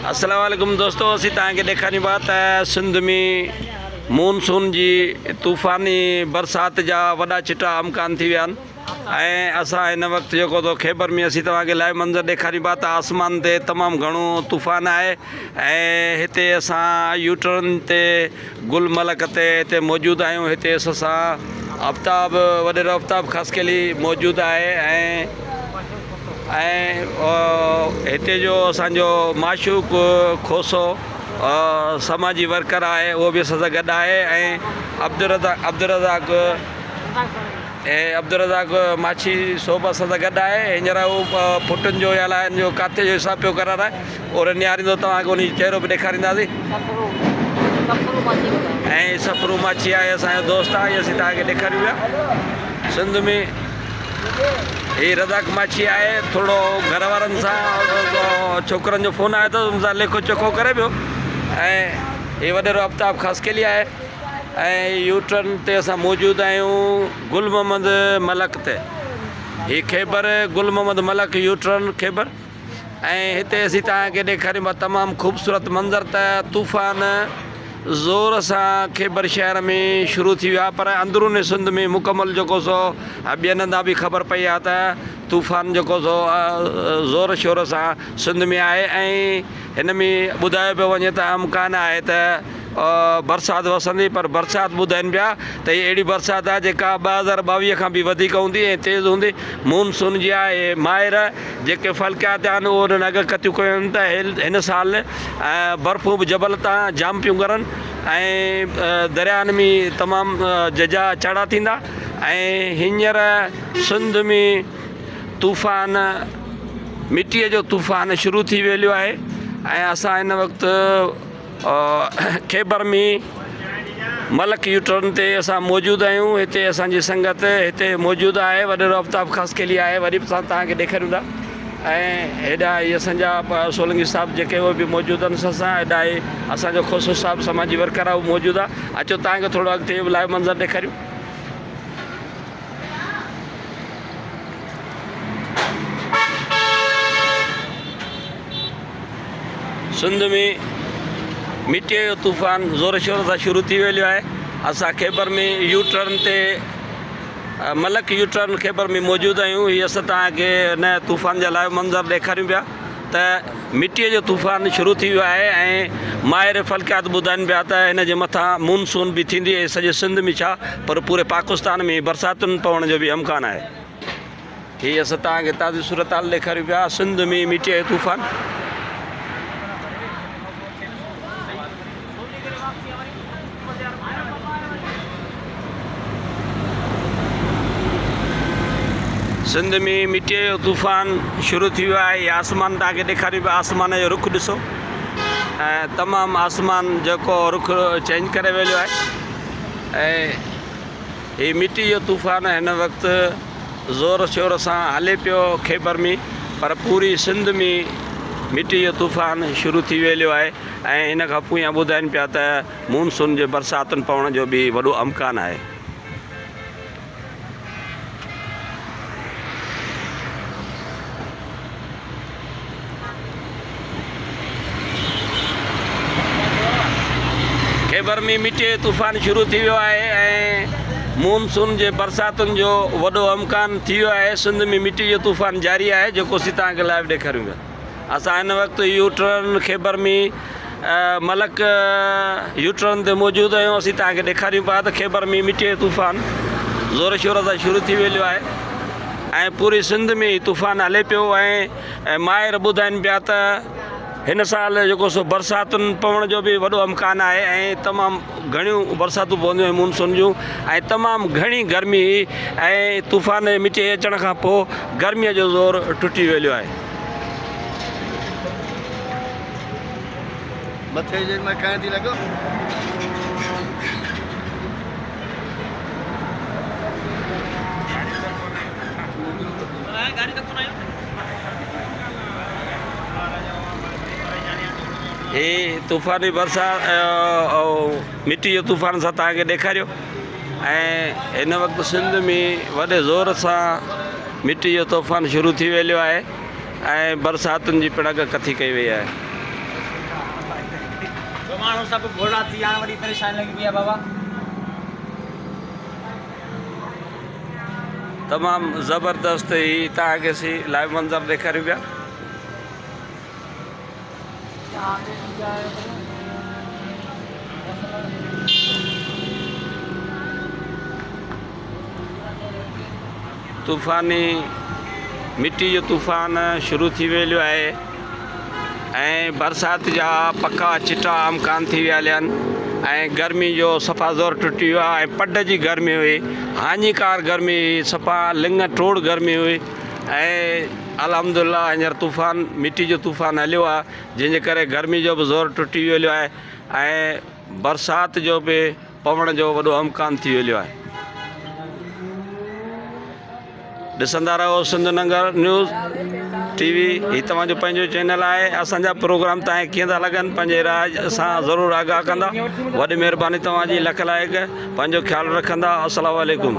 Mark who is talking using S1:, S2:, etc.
S1: अस्सलाम वालेकुम दोस्तों, असीं तव्हांखे ॾेखारियूं बात है सिंध में मानसून जी तूफ़ानी बरसात जा वॾा चिटा अमकान थी विया आहिनि। असां हिन वक़्तु जेको तो ख़ैबर में असीं तव्हांखे लाइव मंज़र ॾेखारियूं बात आसमान ते तमामु घणो तूफ़ान आहे ऐं हिते असां यूटर्न ते गुलमलक ते हिते मौजूदु आहियूं। हिते असां आफ्ताब वॾेरो आफ्ताब ख़ासकेली मौजूदु आहे ऐं हिते जो असांजो माशूक खोसो समाजी वर्कर आहे, उहो बि असां सां गॾु आहे ऐं अब्दुरज़ाक माछी सोब असां सां गॾु आहे। हींअर उहो फुटनि जो या लाइन जो काथे जो हिसाब पियो कराए और निहारींदो, तव्हांखे उन जो चहिरो बि ॾेखारींदासीं। ऐं सफ़रू माछी आहे, असांजो दोस्त आहे, असीं तव्हांखे ॾेखारियूं पिया। सिंध में ही रज़ाक माछी आहे, थोरो घर वारनि सां छोकिरनि जो फ़ोन आयो त हुन सां लेखो चोखो करे पियो। ऐं हीअ वॾेरो आफ्ताब ख़ासकेली आहे ऐं यूटर्न ते असां मौजूदु आहियूं गुल मोहम्मद मलक ते। हीअ ख़ैबर गुल मोहम्मद मलक यूटर्न ख़ैबर। ऐं हिते असीं तव्हांखे ॾेखारियूं तमामु ख़ूबसूरत मंज़र त तूफ़ान ज़ोर सां ख़ैबर शहर में शुरू थी वियो आहे, पर अंदरूनी सिंध में मुकमल जेको सो ॿियनि हंधा बि ख़बर पई आहे त तूफ़ान जेको सो ज़ोर शोर सां सिंध में आहे। ऐं हिन में ॿुधायो पियो वञे त अमकान आहे त बरसाति वसंदी, पर बरसाति ॿुधाइनि पिया त हीअ अहिड़ी बरसाति आहे जेका 2022 खां बि वधीक हूंदी ऐं तेज़ हूंदी। मानसून जी आहे माहिर जेके फ़लकियात आहिनि उहो उन्हनि अॻकथियूं कयूं आहिनि त हिन साल बर्फ़ूं बि जबल तां जाम पियूं करनि ऐं दरियानि में तमामु जजा चढ़ा थींदा। ऐं हींअर सिंध में तूफ़ान मिटीअ जो तूफ़ान शुरू थी वेलियो आहे ऐं असां हिन वक़्तु ख़ैबर में मलक यूटर्न ते असां मौजूदु आहियूं। हिते असांजी संगत हिते मौजूदु आहे, वॾेरो आफ्ताब ख़ासकेली आहे, वरी बि असां तव्हांखे ॾेखारियूं था। ऐं हेॾा इहे असांजा सोलंगी साहिबु जेके उहे बि मौजूदु आहिनि असां, हेॾा आहे असांजो खोसो साहिबु समाजी वर्कर आहे, उहो मौजूदु आहे। अचो तव्हांखे थोरो अॻिते लाइव मंज़र ॾेखारियूं। सिंध में मिटीअ जो तूफ़ान ज़ोर शोर सां शुरू थी वेलियो आहे। असां ख़ैबर में यूटर्न ते मलक यूटर्न ख़ैबर में मौजूदु आहियूं। हीअ असां तव्हांखे हिन तूफ़ान जा लाइव मंज़र ॾेखारियूं पिया त मिटीअ जो तूफ़ान शुरू थी वियो आहे ऐं माहिर फ़लकियात ॿुधाइनि पिया त हिन जे मथां मानसून बि थींदी ऐं सॼे सिंध में छा पर पूरे पाकिस्तान में बरसातुनि पवण जो बि अमकान आहे। हीअ असां तव्हांखे ताज़ी सूरत हाल ॾेखारियूं पिया सिंध में मिटीअ जो तूफ़ान। सिंध में मिटीअ जो तूफ़ान शुरू थी वियो आहे। इहा आसमान तव्हांखे ॾेखारियो पिया, आसमान जो रुख ॾिसो ऐं तमामु आसमान जेको रुख चेंज करे वेलियो आहे। ऐं हीअ मिटी जो तूफ़ान हिन वक़्तु ज़ोर शोर सां हले पियो ख़ैबर में, पर पूरी सिंध में मिटी जो तूफ़ान शुरू थी वेलियो आहे। ऐं हिन खां पोइ ॿुधाइनि पिया त मानसून जे बरसातुनि पवण जो बि वॾो अमकान आहे। ख़ैबर में मिटीअ जो तूफ़ान शुरू थी वियो आहे ऐं मानसून जे बरसातुनि जो वॾो अमकान थी वियो आहे। सिंध में मिटी जो तूफ़ान जारी आहे जेको असीं तव्हांखे लाइव ॾेखारियूं पिया। असां हिन वक़्तु यूटर्न ख़ैबर में मलक यूटर्न ते मौजूदु आहियूं। असीं तव्हांखे ॾेखारियूं पिया त ख़ैबर में मिटीअ जो तूफ़ान ज़ोर शोर सां शुरू थी वेलियो आहे ऐं पूरी सिंध में तूफ़ान हले पियो। ऐं माहिर ॿुधाइनि पिया त हिन साल जेको सो बरसातुनि पवण जो बि वॾो अमकान आहे ऐं तमामु घणियूं बरसातूं पवंदियूं आहिनि मानसून जूं ऐं तमामु घणी गर्मी ऐं तूफ़ान मिटीअ जे अचण खां पोइ गर्मीअ जो ज़ोर टुटी वेलियो आहे।
S2: मथे जे मकान थी लॻो
S1: ही तूफ़ानी बरसात मिटी जो तूफ़ान सां तव्हांखे ॾेखारियो ऐं हिन वक़्तु सिंध में वॾे ज़ोर सां मिटी जो तूफ़ान शुरू थी वेलियो आहे ऐं बरसातुनि जी पिणक कथी कई वई आहे।
S2: माण्हू सभु घोड़ा थी विया वॾी परेशानी लॻी पई आहे बाबा।
S1: तमामु ज़बरदस्त ही तव्हांखे सी लाइव मंज़र ॾेखारियूं पिया। तूफ़ानी मिट्टी जो तूफ़ान शुरू थी वियो आहे ऐं बरसाति जा पका चिटा अमकान थी विया आहिनि ऐं गर्मी जो सफ़ा ज़ोर टुटी वियो आहे ऐं पड जी गर्मी हुई, हानिकार गर्मी हुई, सफ़ा लिंग टोड़ गर्मी हुई ऐं अल्हम्दुलिल्लाह हींअर तूफ़ान मिट्टी जो तूफ़ान हलियो आहे, जंहिंजे करे गर्मी जो बि ज़ोर टुटी वियो आहे ऐं बरसाति जो बि पवण जो वॾो अमकान थी वियो आहे। ॾिसंदा रहो सिंध नगर न्यूज़ TV, ही तव्हांजो पंहिंजो चैनल आहे। असांजा प्रोग्राम तव्हांखे कीअं था लॻनि पंहिंजे राय सां ज़रूरु आगाह कंदा। वॾी महिरबानी तव्हांजी, लख लाइक़, पंहिंजो ख़्यालु रखंदा। अस्सलामु अलैकुम।